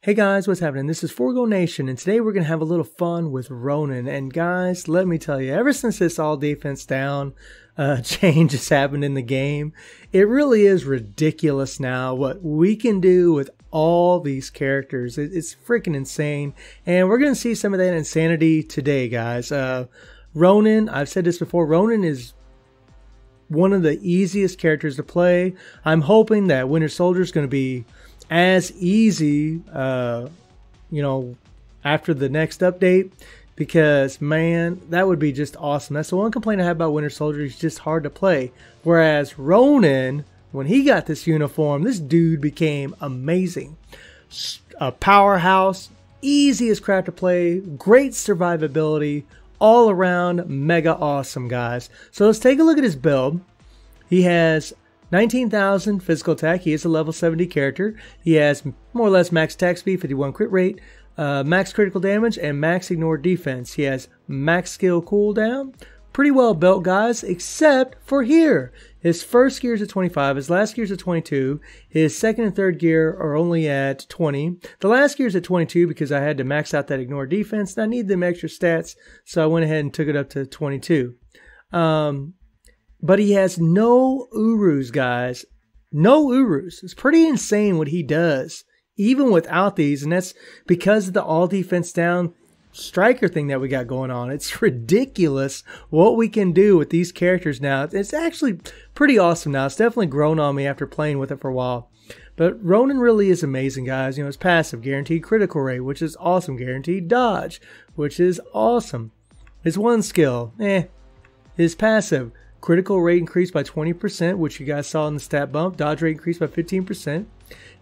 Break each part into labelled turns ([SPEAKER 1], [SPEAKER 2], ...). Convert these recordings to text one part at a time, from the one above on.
[SPEAKER 1] Hey guys, what's happening? This is Forgo Nation, and today we're going to have a little fun with Ronin. And guys, let me tell you, ever since this all defense down change has happened in the game, it really is ridiculous now what we can do with all these characters. It's freaking insane, and we're going to see some of that insanity today, guys. Ronin, I've said this before, Ronin is one of the easiest characters to play. I'm hoping that Winter Soldier is going to be as easy, after the next update, because man, that would be just awesome. That's the one complaint I have about Winter Soldier. He's just hard to play. Whereas Ronin, when he got this uniform, this dude became amazing. A powerhouse, easy as crap to play, great survivability, all around mega awesome, guys. So let's take a look at his build. He has 19,000 physical attack. He is a level 70 character. He has more or less max attack speed, 51 crit rate, max critical damage, and max ignore defense. He has max skill cooldown. Pretty well built, guys, except for here. His first gear is at 25. His last gear is at 22. His second and third gear are only at 20. The last gear is at 22 because I had to max out that ignore defense, and I need them extra stats, so I went ahead and took it up to 22. But he has no Urus, guys. No Urus. It's pretty insane what he does, even without these. And that's because of the all defense down striker thing that we got going on. It's ridiculous what we can do with these characters now. It's actually pretty awesome now. It's definitely grown on me after playing with it for a while. But Ronin really is amazing, guys. You know, his passive, guaranteed critical rate, which is awesome. Guaranteed dodge, which is awesome. His one skill, His passive, critical rate increased by 20%, which you guys saw in the stat bump. Dodge rate increased by 15%.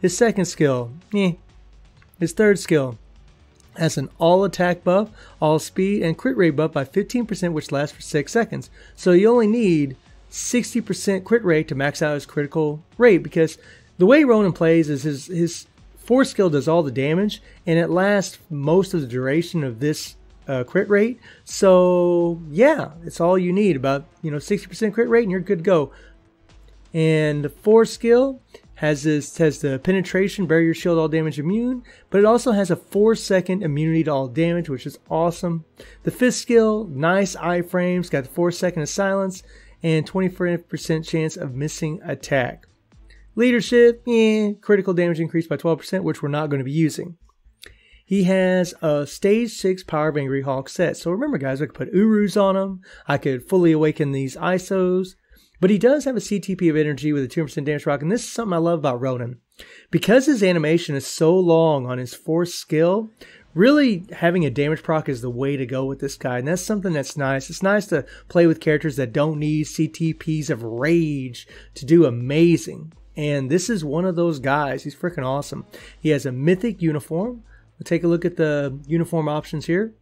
[SPEAKER 1] His second skill, His third skill has an all attack buff, all speed, and crit rate buff by 15%, which lasts for 6 seconds. So you only need 60% crit rate to max out his critical rate, because the way Ronin plays is his fourth skill does all the damage, and it lasts most of the duration of this crit rate. So yeah, it's all you need, about 60% crit rate, and you're good to go. And the fourth skill has the penetration, barrier, shield, all damage, immune, but it also has a 4-second immunity to all damage, which is awesome. The fifth skill, nice iframes, got the 4-second of silence and 25% chance of missing attack. Leadership, critical damage increased by 12%, which we're not going to be using. He has a stage 6 Power of Angry Hawk set. So remember, guys, I could put Urus on him. I could fully awaken these ISOs. But he does have a CTP of energy with a 2% damage rock. And this is something I love about Ronin. Because his animation is so long on his fourth skill, really having a damage proc is the way to go with this guy. And that's something that's nice. It's nice to play with characters that don't need CTPs of rage to do amazing. And this is one of those guys. He's freaking awesome. He has a mythic uniform. We'll take a look at the uniform options here.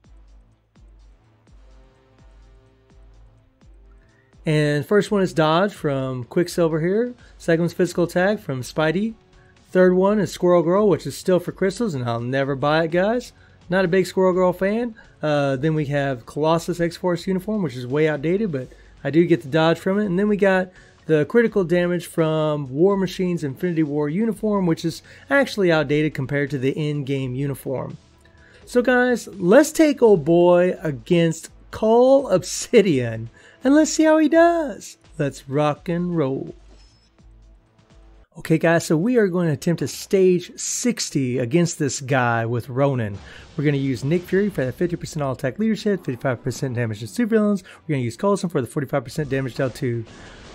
[SPEAKER 1] And first one is dodge from Quicksilver here. Second one's physical attack from Spidey. Third one is Squirrel Girl, which is still for crystals, and I'll never buy it, guys. Not a big Squirrel Girl fan. Then we have Colossus X-Force uniform, which is way outdated, but I do get the dodge from it. And then we got the critical damage from War Machine's Infinity War uniform, which is actually outdated compared to the in-game uniform. So guys, let's take old boy against Cull Obsidian, and let's see how he does. Let's rock and roll. Okay guys, so we are going to attempt a stage 60 against this guy with Ronin. We're going to use Nick Fury for that 50% all attack leadership, 55% damage to supervillains. We're going to use Coulson for the 45% damage dealt to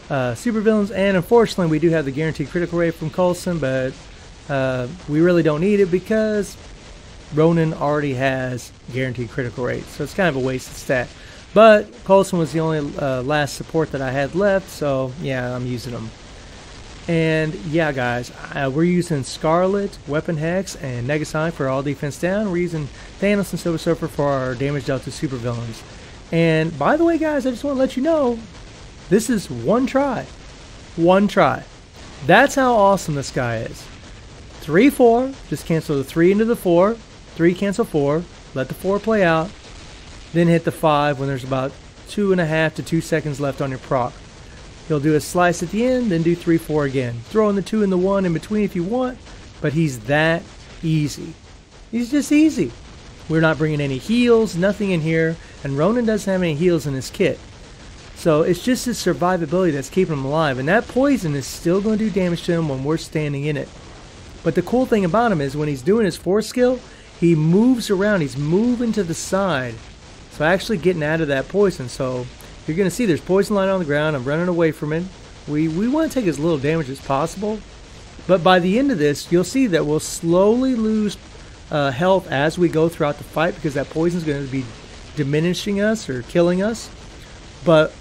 [SPEAKER 1] supervillains, and unfortunately we do have the guaranteed critical rate from Coulson, but we really don't need it because Ronin already has guaranteed critical rate, so it's kind of a wasted stat. But Coulson was the only last support that I had left, so yeah, I'm using him. And yeah guys, we're using Scarlet, Weapon Hex, and Negasonic for all defense down. We're using Thanos and Silver Surfer for our damage dealt to supervillains. And by the way guys, I just want to let you know, this is one try. One try. That's how awesome this guy is. 3-4. Just cancel the 3 into the 4. 3 cancel 4. Let the 4 play out. Then hit the 5 when there's about 2.5 to 2 seconds left on your proc. He'll do a slice at the end, then do 3-4 again. Throw in the 2 and the 1 in between if you want, but he's that easy. He's just easy. We're not bringing any heals, nothing in here, and Ronin doesn't have any heals in his kit. So it's just his survivability that's keeping him alive, and that poison is still going to do damage to him when we're standing in it. But the cool thing about him is when he's doing his force skill, he moves around, he's moving to the side. So actually getting out of that poison. So you're going to see there's poison lying on the ground. I'm running away from it. We want to take as little damage as possible. But by the end of this, you'll see that we'll slowly lose health as we go throughout the fight, because that poison is going to be diminishing us or killing us. But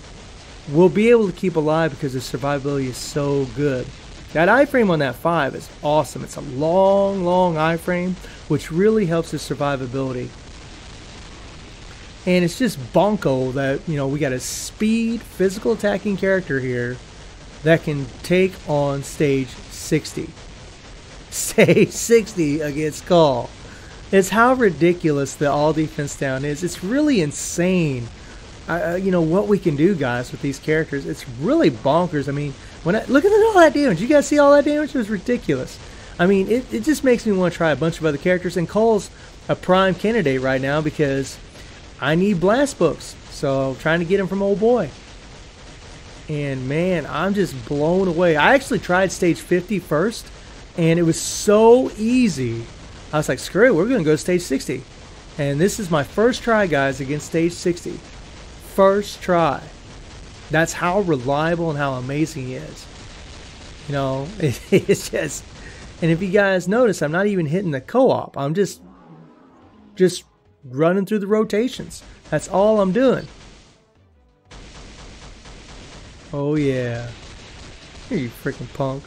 [SPEAKER 1] we'll be able to keep alive because the survivability is so good. That iframe on that 5 is awesome. It's a long, long iframe, which really helps his survivability. And it's just bonko that, you know, we got a speed, physical attacking character here that can take on stage 60. Stage 60 against Cull. It's how ridiculous the all defense down is. It's really insane. You know what we can do, guys, with these characters. It's really bonkers. I mean, look at all that damage. You guys see all that damage? It was ridiculous. I mean, it just makes me want to try a bunch of other characters. And Cull's a prime candidate right now because I need blast books. So I'm trying to get him from old boy. And man, I'm just blown away. I actually tried stage 50 first, and it was so easy. I was like, screw it, we're going to go to stage 60. And this is my first try, guys, against stage 60. First try. That's how reliable and how amazing he is. You know, it's just... And if you guys notice, I'm not even hitting the co-op. I'm just running through the rotations. That's all I'm doing. Oh yeah. You freaking punk.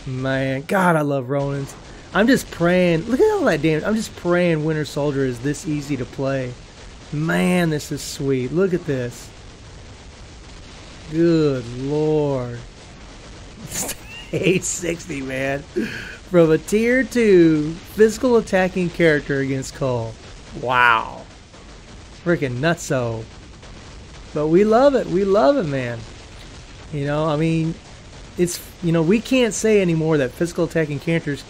[SPEAKER 1] Man, God, I love Ronins. I'm just praying. Look at all that damage. I'm just praying Winter Soldier is this easy to play. Man, this is sweet. Look at this. Good Lord. Stage 60, man. From a tier 2 physical attacking character against Cull. Wow. Freaking nutso. But we love it. We love it, man. You know, I mean, it's, you know, we can't say anymore that physical attacking characters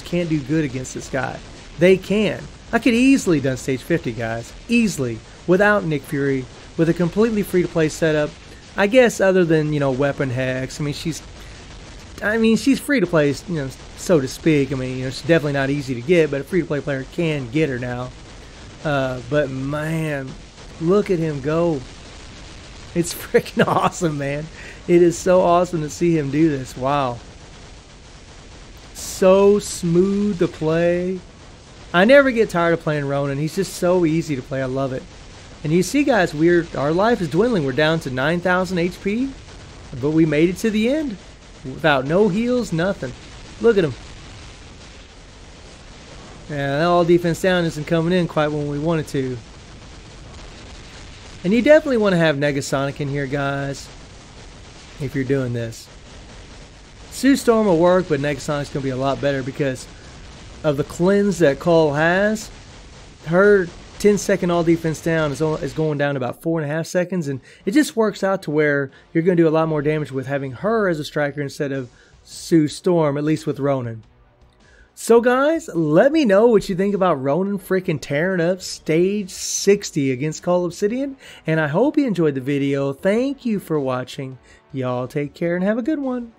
[SPEAKER 1] can't do good against this guy. They can. I could easily done stage 50, guys. Easily. Without Nick Fury. With a completely free-to-play setup. I guess other than, you know, Weapon Hex. I mean, she's free to play, you know, so to speak. I mean, you know, she's definitely not easy to get, but a free-to-play player can get her now. But man, look at him go. It's freaking awesome, man. It is so awesome to see him do this. Wow. So smooth to play. I never get tired of playing Ronin. He's just so easy to play. I love it. And you see, guys, our life is dwindling. We're down to 9,000 HP, but we made it to the end without no heals, nothing. Look at him. Yeah, that all defense down isn't coming in quite when we want it to. And you definitely want to have Negasonic in here, guys, if you're doing this. Sue Storm will work, but Negasonic's going to be a lot better because of the cleanse that Cull has. Her 10-second all defense down is going down to about 4.5 seconds, and it just works out to where you're going to do a lot more damage with having her as a striker instead of Sue Storm, at least with Ronin. So guys, let me know what you think about Ronin freaking tearing up stage 60 against Cull Obsidian, and I hope you enjoyed the video. Thank you for watching. Y'all take care and have a good one.